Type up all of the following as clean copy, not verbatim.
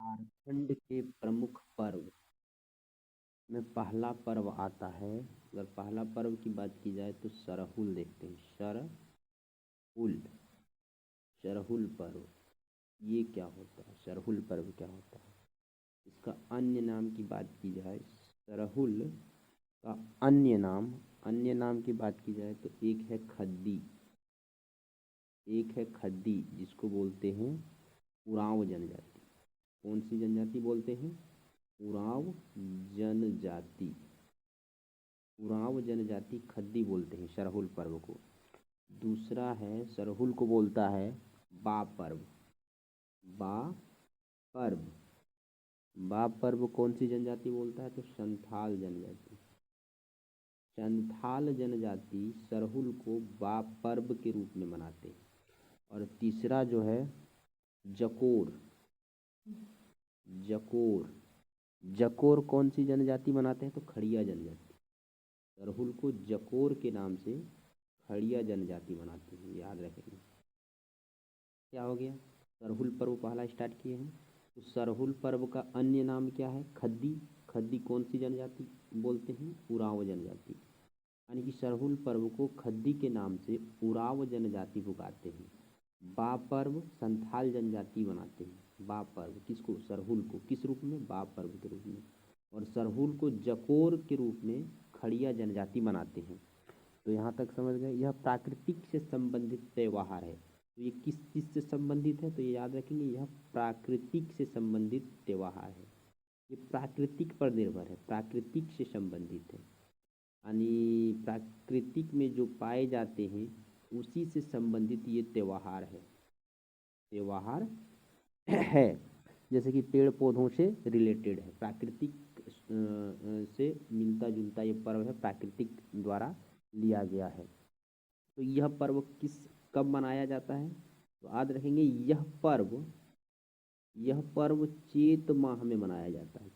झारखंड के प्रमुख पर्व में पहला पर्व आता है। अगर पहला पर्व की बात की जाए तो सरहुल देखते हैं। सरहुल सरहुल पर्व ये क्या होता है? सरहुल पर्व क्या होता है? इसका अन्य नाम की बात की जाए, सरहुल का अन्य नाम की बात की जाए तो एक है खद्दी जिसको बोलते हैं उरांव जनजाति। कौन सी जनजाति बोलते हैं? उरांव जनजाति। उरांव जनजाति खद्दी बोलते हैं सरहुल पर्व को। दूसरा है, सरहुल को बोलता है बा पर्व। बा पर्व बा पर्व कौन सी जनजाति बोलता है? तो संथाल जनजाति। संथाल जनजाति सरहुल को बा पर्व के रूप में मनाते हैं। और तीसरा जो है जकोर। जकोर जकोर कौन सी जनजाति मनाते हैं? तो खड़िया जनजाति। सरहुल को जकोर के नाम से खड़िया जनजाति मनाते हैं, याद रखेंगे। क्या हो गया? सरहुल पर्व पहला स्टार्ट किए हैं। तो सरहुल पर्व का अन्य नाम क्या है? खद्दी। खद्दी कौन सी जनजाति बोलते हैं? उरांव जनजाति। यानी कि सरहुल पर्व को खद्दी के नाम से उरांव जनजाति पुकारते हैं। बा पर्व संथाल जनजाति मनाते हैं। बा पर्व किसको? सरहुल को। किस रूप में? बा पर्व के रूप में। और सरहुल को जकोर के रूप में खड़िया जनजाति मनाते हैं। तो यहाँ तक समझ गए। यह प्राकृतिक से संबंधित त्यौहार है। तो ये किस चीज़ से संबंधित है? तो ये याद रखेंगे, यह प्राकृतिक से संबंधित त्यौहार है। ये प्राकृतिक पर निर्भर है, प्राकृतिक से संबंधित है। यानी प्राकृतिक में जो पाए जाते हैं उसी से संबंधित ये त्यौहार है। जैसे कि पेड़ पौधों से रिलेटेड है, प्राकृतिक से मिलता जुलता ये पर्व है, प्राकृतिक द्वारा लिया गया है। तो यह पर्व कब मनाया जाता है? तो याद रखेंगे, यह पर्व चैत माह में मनाया जाता है।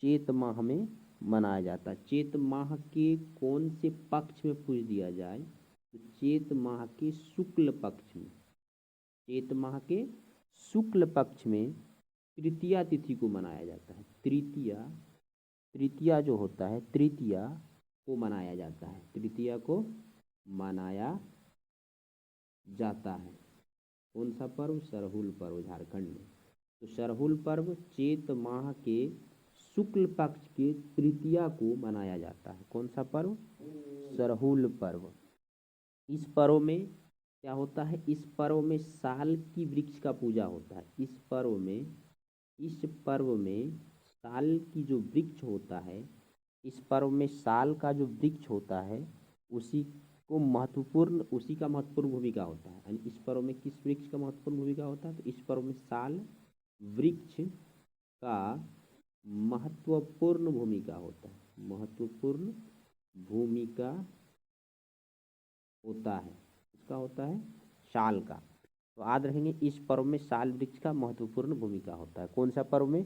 चैत माह में मनाया जाता है। चैत माह के कौन से पक्ष में पूज दिया जाए? तो चैत माह के शुक्ल पक्ष में। चैत माह के शुक्ल पक्ष में तृतीया तिथि को मनाया जाता है। तृतीया जो होता है, तृतीया को मनाया जाता है। तृतीया को मनाया जाता है। कौन सा पर्व? सरहुल पर्व झारखंड में। तो सरहुल पर्व चैत माह के शुक्ल पक्ष के तृतीया को मनाया जाता है। कौन सा पर्व? सरहुल पर्व। इस पर्व में क्या होता है? इस पर्व में साल की वृक्ष का पूजा होता है। इस पर्व में साल की जो वृक्ष होता है, इस पर्व में साल का जो वृक्ष होता है उसी का महत्वपूर्ण भूमिका होता है। यानी इस पर्व में किस वृक्ष का महत्वपूर्ण भूमिका होता है? तो इस पर्व में साल वृक्ष का महत्वपूर्ण भूमिका होता है। महत्वपूर्ण भूमिका होता है। इसका होता है साल का। तो याद रखेंगे, इस पर्व में साल वृक्ष का महत्वपूर्ण भूमिका होता है। कौन सा पर्व में?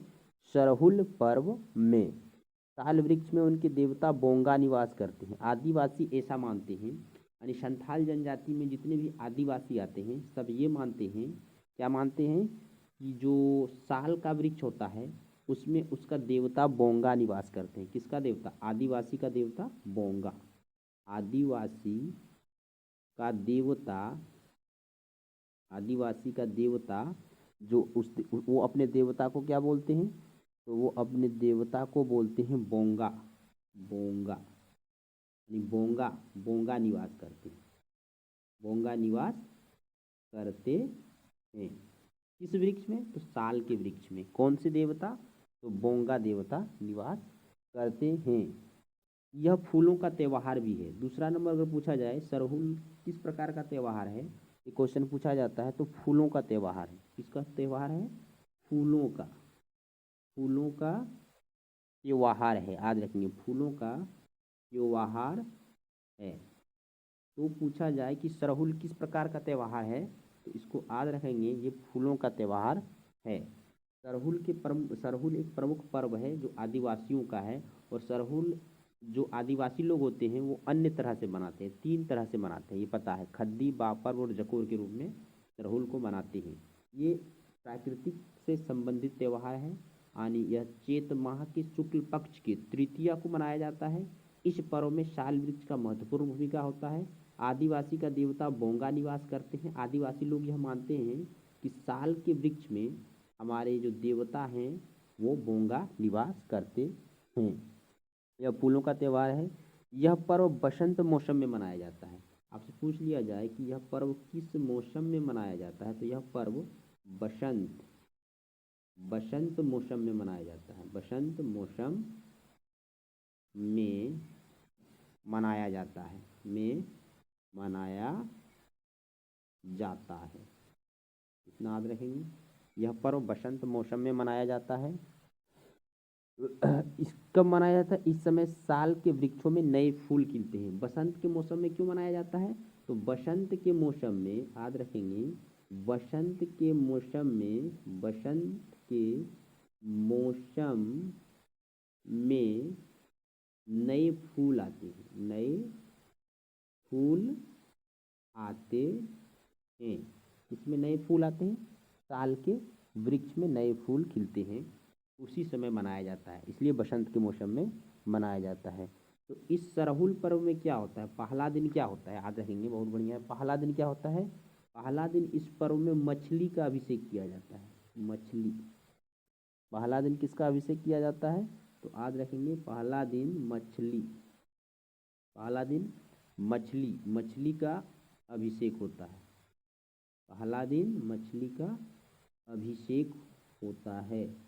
सरहुल पर्व में। साल वृक्ष में उनके देवता बोंगा निवास करते हैं। आदिवासी ऐसा मानते हैं, यानी संथाल जनजाति में जितने भी आदिवासी आते हैं सब ये मानते हैं, क्या मानते हैं? कि जो साल का वृक्ष होता है उसमें उसका देवता बोंगा निवास करते हैं। किसका देवता? आदिवासी का देवता बोंगा। आदिवासी का देवता जो वो अपने देवता को क्या बोलते हैं? तो वो अपने देवता को बोलते हैं बोंगा। यानी बोंगा निवास करते हैं। बोंगा निवास करते हैं किस वृक्ष में? तो साल के वृक्ष में। कौन से देवता? तो बोंगा देवता निवास करते हैं। यह फूलों का त्यौहार भी है। दूसरा नंबर अगर पूछा जाए सरहुल किस प्रकार का त्यौहार है, ये क्वेश्चन पूछा जाता है, तो फूलों का त्यौहार है। किसका त्यौहार है? फूलों का त्यौहार है। याद रखेंगे, फूलों का त्यौहार है। तो पूछा जाए कि सरहुल किस प्रकार का त्यौहार है, तो इसको याद रखेंगे, ये फूलों का त्यौहार है। सरहुल एक प्रमुख पर्व है जो आदिवासियों का है। और सरहुल जो आदिवासी लोग होते हैं वो अन्य तरह से मनाते हैं, 3 तरह से मनाते हैं, ये पता है। खद्दी, बापर और जकोर के रूप में सरहुल को मनाते हैं। ये प्राकृतिक से संबंधित त्योहार है। यानी यह चैत माह के शुक्ल पक्ष की तृतीया को मनाया जाता है। इस पर्व में साल वृक्ष का महत्वपूर्ण भूमिका होता है। आदिवासी का देवता बोंगा निवास करते हैं। आदिवासी लोग यह मानते हैं कि साल के वृक्ष में हमारे जो देवता हैं वो बोंगा निवास करते हैं। यह फूलों का त्यौहार है। यह पर्व बसंत मौसम में मनाया जाता है। आपसे पूछ लिया जाए कि यह पर्व किस मौसम में मनाया जाता है, तो यह पर्व बसंत मौसम में मनाया जाता है। बसंत मौसम में मनाया जाता है, इतना याद रखेंगे। यह पर्व बसंत मौसम में मनाया जाता है। इस कब मनाया जाता है? इस समय साल के वृक्षों में नए फूल खिलते हैं। बसंत के मौसम में क्यों मनाया जाता है? तो बसंत के मौसम में, याद रखेंगे, बसंत के मौसम में नए फूल आते हैं। इसमें नए फूल आते हैं, साल के वृक्ष में नए फूल खिलते हैं, उसी समय मनाया जाता है, इसलिए बसंत के मौसम में मनाया जाता है। तो इस सरहुल पर्व में क्या होता है? पहला दिन क्या होता है, याद रखेंगे, बहुत बढ़िया है। पहला दिन क्या होता है? पहला दिन इस पर्व में मछली का अभिषेक किया जाता है। पहला दिन किसका अभिषेक किया जाता है? तो याद रखेंगे, पहला दिन मछली का अभिषेक होता है। पहला दिन मछली का अभिषेक होता है।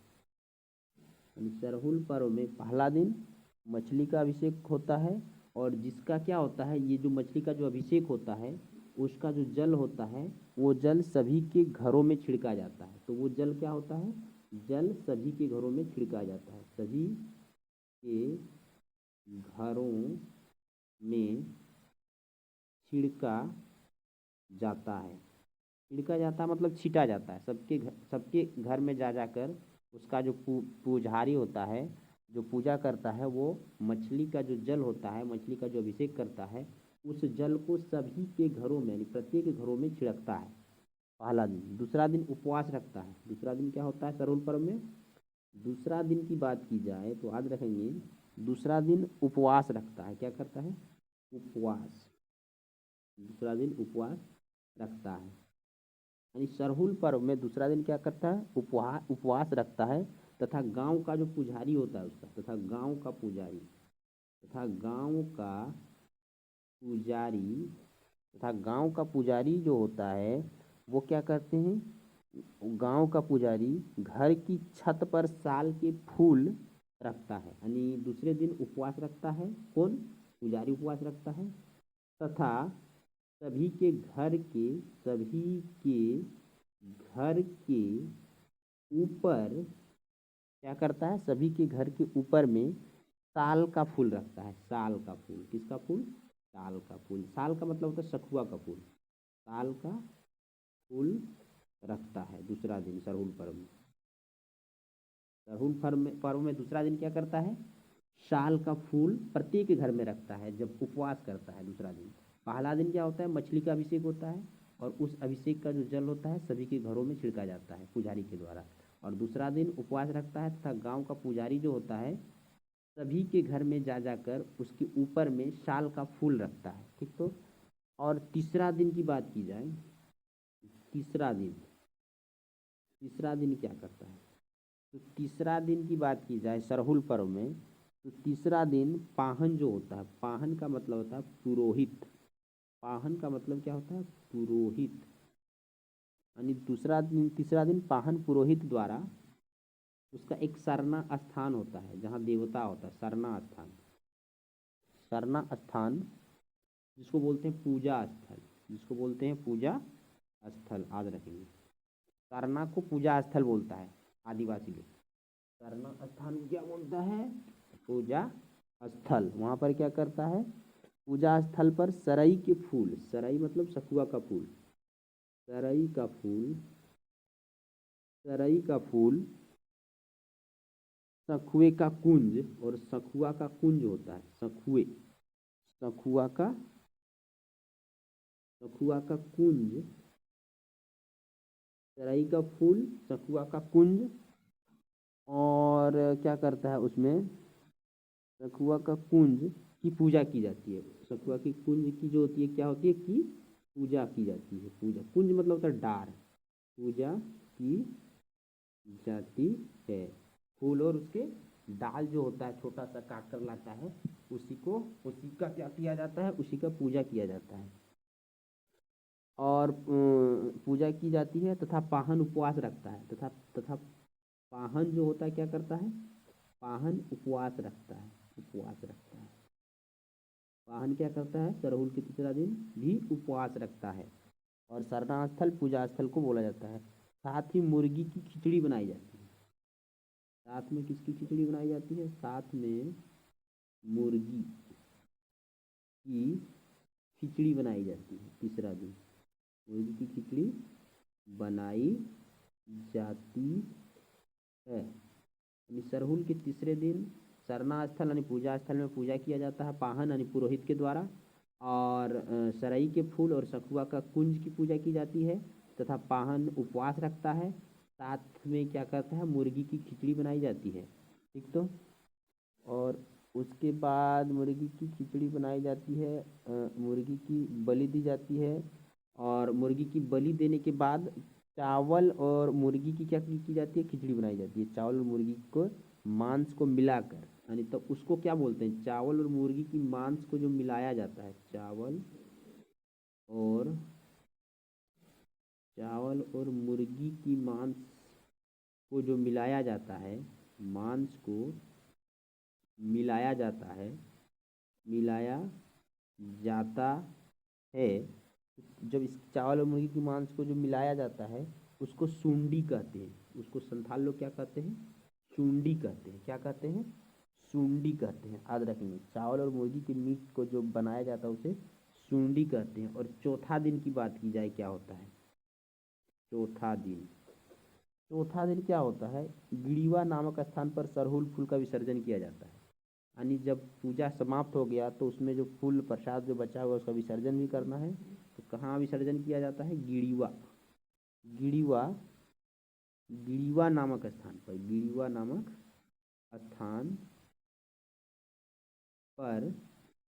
सरहुल पर्व में पहला दिन मछली का अभिषेक होता है, और जिसका क्या होता है, ये जो मछली का जो अभिषेक होता है उसका जो जल होता है वो जल सभी के घरों में छिड़का जाता है। तो वो जल क्या होता है? जल सभी के घरों में छिड़का जाता है। सभी के घरों में छिड़का जाता है मतलब छीटा जाता है। सबके घर में जा जाकर उसका जो पुजारी होता है, जो पूजा करता है, वो मछली का जो जल होता है, मछली का जो अभिषेक करता है, उस जल को सभी के घरों में, यानी प्रत्येक घरों में छिड़कता है। पहला दिन। दूसरा दिन उपवास रखता है। दूसरा दिन क्या होता है सरहुल पर्व में? दूसरा दिन की बात की जाए तो याद रखेंगे, दूसरा दिन उपवास रखता है। क्या करता है? उपवास। दूसरा दिन उपवास रखता है। यानी सरहुल पर्व में दूसरा दिन क्या करता है? उपवास रखता है, तथा गांव का जो पुजारी होता है उसका, तथा गांव का पुजारी जो होता है वो क्या करते हैं? गांव का पुजारी घर की छत पर साल के फूल रखता है। यानी दूसरे दिन उपवास रखता है। कौन? पुजारी उपवास रखता है, तथा सभी के घर के ऊपर क्या करता है? सभी के घर के ऊपर में साल का फूल रखता है। साल का फूल। किसका फूल? साल का फूल। साल का मतलब होता है सखुआ का फूल। साल का फूल रखता है दूसरा दिन सरहुल पर्व में। सरहुल पर्व में दूसरा दिन क्या करता है? साल का फूल प्रत्येक घर में रखता है जब उपवास करता है दूसरा दिन। पहला दिन क्या होता है? मछली का अभिषेक होता है, और उस अभिषेक का जो जल होता है सभी के घरों में छिड़का जाता है पुजारी के द्वारा। और दूसरा दिन उपवास रखता है, तथा गांव का पुजारी जो होता है सभी के घर में जा जाकर उसके ऊपर में साल का फूल रखता है। ठीक। तो और तीसरा दिन की बात की जाए, तीसरा दिन क्या करता है? तो तीसरा दिन की बात की जाए सरहुल पर्व में, तो तीसरा दिन पाहन जो होता है, पाहन का मतलब होता है पुरोहित। पाहन का मतलब क्या होता है? पुरोहित। यानी तीसरा दिन पाहन पुरोहित द्वारा उसका एक सरना स्थान होता है जहाँ देवता होता है। सरना स्थान जिसको बोलते हैं पूजा स्थल, याद रखेंगे। सरना को पूजा स्थल बोलता है आदिवासी लोग। सरना स्थान क्या बोलता है? पूजा स्थल। वहाँ पर क्या करता है? पूजा स्थल पर सरई के फूल, सरई मतलब सखुआ का फूल, सरई का फूल, सखुए का कुंज, और सखुआ का कुंज होता है। सखुआ का कुंज, सराई का फूल, सखुआ का कुंज, और क्या करता है उसमें, सखुआ का कुंज की पूजा की जाती है। सखुआ की कुंज की जो होती है क्या होती है कि पूजा की जाती है। पूजा, कुंज मतलब होता है डार, पूजा की जाती है। फूल और उसके डाल जो होता है छोटा सा काट कर लाता है, उसी का क्या किया जाता है, उसी का पूजा किया जाता है। और पूजा की जाती है तथा पाहन उपवास रखता है। तथा पाहन जो होता है क्या करता है, पाहन उपवास रखता है, उपवास रखता है। पाहन क्या करता है, सरहुल के तीसरा दिन भी उपवास रखता है। और सरना स्थल पूजा स्थल को बोला जाता है। साथ ही मुर्गी की खिचड़ी बनाई जाती है। साथ में किसकी खिचड़ी बनाई जाती है, साथ में मुर्गी की खिचड़ी बनाई जाती है तीसरा दिन। मुर्गी की खिचड़ी बनाई जाती है। यानी सरहुल के तीसरे दिन सरना स्थल यानी पूजा स्थल में पूजा किया जाता है पाहन यानी पुरोहित के द्वारा। और सरई के फूल और सखुआ का कुंज की पूजा की जाती है तथा पाहन उपवास रखता है। साथ में क्या करता है, मुर्गी की खिचड़ी बनाई जाती है। ठीक, तो और उसके बाद मुर्गी की खिचड़ी बनाई जाती है, मुर्गी की बलि दी जाती है। और मुर्गी की बलि देने के बाद चावल और मुर्गी की क्या की जाती है, खिचड़ी बनाई जाती है। चावल और मुर्गी को मांस को मिलाकर, यानी तो उसको क्या बोलते हैं, चावल और मुर्गी की मांस को जो मिलाया जाता है, और चावल और मुर्गी की मांस को जो मिलाया जाता है, मांस को मिलाया जाता है, मिलाया जाता है। जब इस चावल और मुर्गी की मांस को जो मिलाया जाता है उसको सुंडी कहते हैं। उसको संथाल लोग क्या कहते हैं, सुंडी कहते हैं। क्या कहते हैं, सुंडी कहते हैं। याद रखेंगे, चावल और मुर्गी के मीट को जो बनाया जाता है उसे सुंडी कहते हैं। और चौथा दिन की बात की जाए, क्या होता है चौथा दिन, चौथा दिन क्या होता है, गिड़ीवा नामक स्थान पर सरहुल फूल का विसर्जन किया जाता है। यानी जब पूजा समाप्त हो गया तो उसमें जो फूल प्रसाद जो बचा हुआ उसका विसर्जन भी करना है। तो कहाँ विसर्जन किया जाता है, गिड़ीवा, गिड़ीवा, गिड़ीवा नामक स्थान पर, गिड़ीवा नामक स्थान पर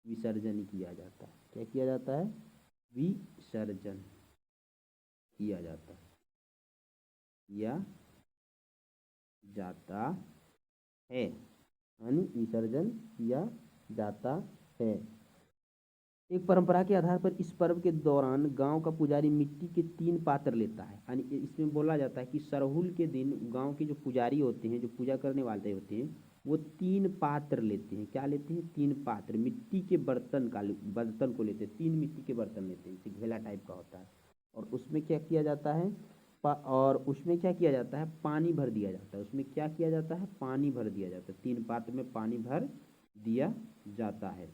विसर्जन किया जाता है। क्या किया जाता है, विसर्जन किया जाता है, किया जाता है, यानी विसर्जन किया जाता है। एक परंपरा के आधार पर इस पर्व के दौरान गांव का पुजारी मिट्टी के 3 पात्र लेता है। यानी इसमें बोला जाता है कि सरहुल के दिन गांव के जो पुजारी होते हैं, जो पूजा करने वाले होते हैं, वो 3 पात्र लेते हैं। क्या लेते हैं, 3 पात्र, मिट्टी के बर्तन को लेते हैं। 3 मिट्टी के बर्तन लेते हैं, जैसे घेला टाइप का होता है। और उसमें क्या किया जाता है, और उसमें क्या किया जाता है, पानी भर दिया जाता है। उसमें क्या किया जाता है, पानी भर दिया जाता है। 3 पात्र में पानी भर दिया जाता है।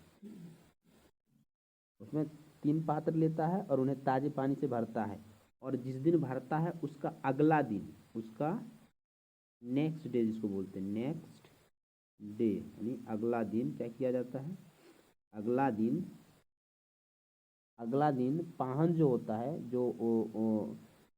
उसमें 3 पात्र लेता है और उन्हें ताजे पानी से भरता है। और जिस दिन भरता है उसका अगला दिन, उसका नेक्स्ट डे जिसको बोलते हैं, नेक्स्ट डे यानी अगला दिन क्या किया जाता है, अगला दिन, अगला दिन पाहन जो होता है,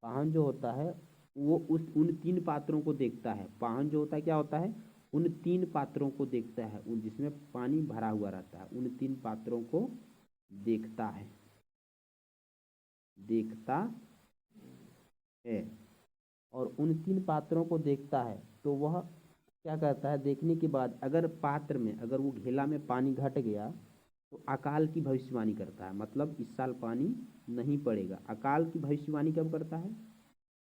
पाहन जो होता है वो उन 3 पात्रों को देखता है। पाहन जो होता है क्या होता है, उन 3 पात्रों को देखता है, उन जिसमें पानी भरा हुआ रहता है, उन 3 पात्रों को देखता है, देखता है। और उन 3 पात्रों को देखता है तो वह क्या करता है, देखने के बाद अगर पात्र में, अगर वो घेला में पानी घट गया तो अकाल की भविष्यवाणी करता है। मतलब इस साल पानी नहीं पड़ेगा। अकाल की भविष्यवाणी कब करता है,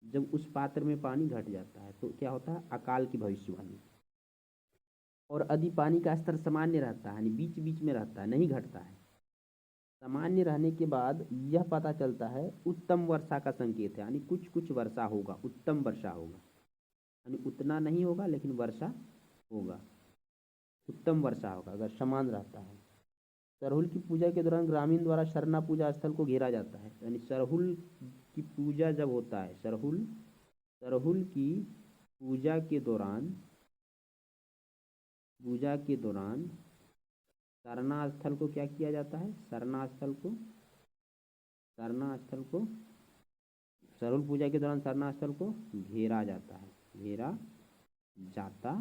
जब उस पात्र में पानी घट जाता है तो क्या होता है, अकाल की भविष्यवाणी। और यदि पानी का स्तर सामान्य रहता है, यानी बीच बीच में रहता है, नहीं घटता है, सामान्य रहने के बाद यह पता चलता है उत्तम वर्षा का संकेत है। यानी कुछ कुछ वर्षा होगा, उत्तम वर्षा होगा, यानी उतना नहीं होगा लेकिन वर्षा होगा, उत्तम वर्षा होगा अगर समान रहता है। सरहुल की पूजा के दौरान ग्रामीण द्वारा सरना पूजा स्थल को घेरा जाता है। यानी सरहुल की पूजा जब होता है, सरहुल सरहुल की पूजा के दौरान, पूजा के दौरान सरना स्थल को क्या किया जाता है, सरना स्थल को, सरना स्थल को सरहुल पूजा के दौरान सरना स्थल को घेरा जाता है, घेरा जाता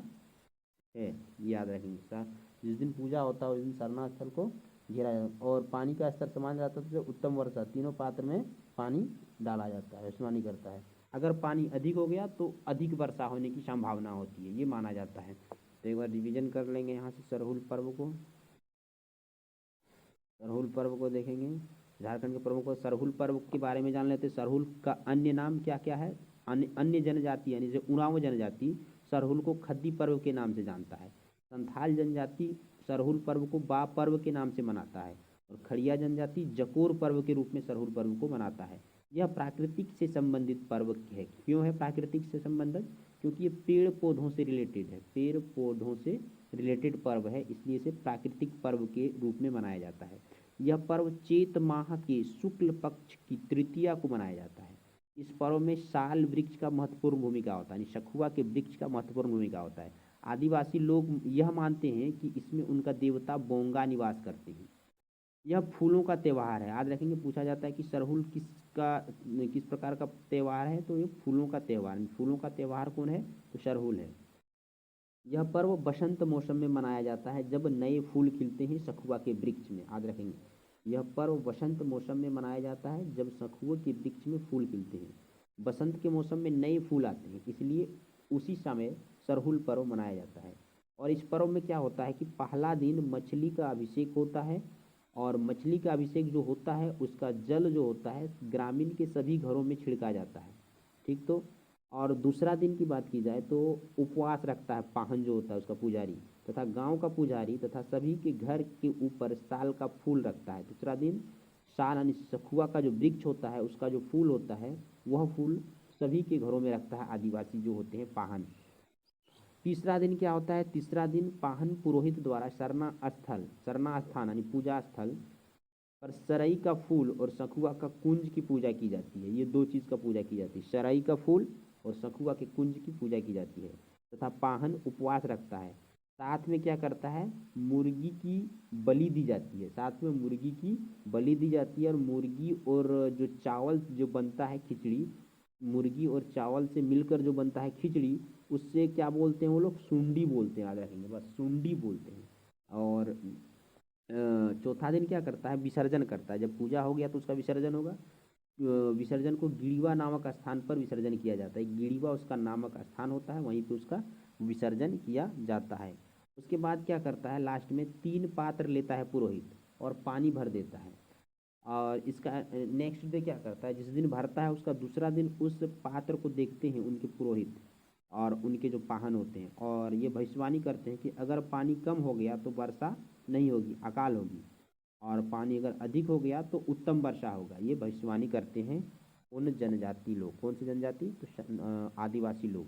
है, याद रखेंगे सर। जिस दिन पूजा होता है उस दिन सरना स्थल को घेरा जाता है और पानी का स्तर समान रहता है। तो उत्तम वर्षा, तीनों पात्र में पानी डाला जाता है, भविष्यवाणी करता है। अगर पानी अधिक हो गया तो अधिक वर्षा होने की संभावना होती है, ये माना जाता है। तो एक बार रिवीजन कर लेंगे यहाँ से सरहुल पर्व को। सरहुल पर्व को देखेंगे, झारखंड के प्रमुख सरहुल पर्व के बारे में जान लेते हैं। सरहुल का अन्य नाम क्या क्या है? अन्य जनजाति यानी जो उरांव जनजाति सरहुल को खद्दी पर्व के नाम से जानता है। संथाल जनजाति सरहुल पर्व को बा पर्व के नाम से मनाता है और खड़िया जनजाति जकोर पर्व के रूप में सरहुल पर्व को मनाता है। यह प्राकृतिक से संबंधित पर्व है। क्यों है प्राकृतिक से संबंधित? क्योंकि ये पेड़ पौधों से रिलेटेड है, पेड़ पौधों से रिलेटेड पर्व है, इसलिए इसे प्राकृतिक पर्व के रूप में मनाया जाता है। यह पर्व चैत माह के शुक्ल पक्ष की तृतीया को मनाया जाता है। इस पर्व में साल वृक्ष का महत्वपूर्ण भूमिका होता है, यानी सखुआ के वृक्ष का महत्वपूर्ण भूमिका होता है। आदिवासी लोग यह मानते हैं कि इसमें उनका देवता बोंगा निवास करते हैं। यह फूलों का त्यौहार है, याद रखेंगे। पूछा जाता है कि सरहुल किस प्रकार का त्यौहार है, तो ये फूलों का त्यौहार। फूलों का त्यौहार कौन है? तो सरहुल है। यह पर्व बसंत मौसम में मनाया जाता है, जब नए फूल खिलते हैं सखुआ के वृक्ष में, याद रखेंगे। यह पर्व बसंत मौसम में मनाया जाता है, जब सखुआ के वृक्ष में फूल खिलते हैं। बसंत के मौसम में नए फूल आते हैं, इसलिए उसी समय सरहुल पर्व मनाया जाता है। और इस पर्व में क्या होता है कि पहला दिन मछली का अभिषेक होता है और मछली का अभिषेक जो होता है उसका जल जो होता है ग्रामीण के सभी घरों में छिड़का जाता है, ठीक। तो और दूसरा दिन की बात की जाए तो उपवास रखता है पाहन जो होता है उसका पुजारी तथा गांव का पुजारी तथा सभी के घर के ऊपर साल का फूल रखता है। दूसरा दिन साल यानी सखुआ का जो वृक्ष होता है उसका जो फूल होता है वह फूल सभी के घरों में रखता है आदिवासी जो होते हैं पाहन। तीसरा दिन क्या होता है? तीसरा दिन पाहन पुरोहित द्वारा सरना स्थान यानी पूजा स्थल पर सरई का फूल और सखुआ का कुंज की पूजा की जाती है। ये दो चीज़ का पूजा की जाती है, सरई का फूल और सखुआ के कुंज की पूजा की जाती है। तथा पाहन उपवास रखता है। साथ में क्या करता है? मुर्गी की बलि दी जाती है, साथ में मुर्गी की बलि दी जाती है। और मुर्गी और जो चावल जो बनता है खिचड़ी, मुर्गी और चावल से मिलकर जो बनता है खिचड़ी, उससे क्या बोलते हैं वो लोग? सुंडी बोलते हैं, याद रखेंगे, बस सुंडी बोलते हैं। और चौथा दिन क्या करता है? विसर्जन करता है। जब पूजा हो गया तो उसका विसर्जन होगा। विसर्जन को गिड़िवा नामक स्थान पर विसर्जन किया जाता है। गिड़िवा उसका नामक स्थान होता है, वहीं पे उसका विसर्जन किया जाता है। उसके बाद क्या करता है? लास्ट में 3 पात्र लेता है पुरोहित और पानी भर देता है। और इसका नेक्स्ट डे क्या करता है? जिस दिन भरता है उसका दूसरा दिन उस पात्र को देखते हैं उनके पुरोहित और उनके जो पाहन होते हैं, और ये भविष्यवाणी करते हैं कि अगर पानी कम हो गया तो वर्षा नहीं होगी, अकाल होगी, और पानी अगर अधिक हो गया तो उत्तम वर्षा होगा। ये भविष्यवाणी करते हैं उन जनजाति लोग। कौन सी जनजाति? तो आदिवासी लोग।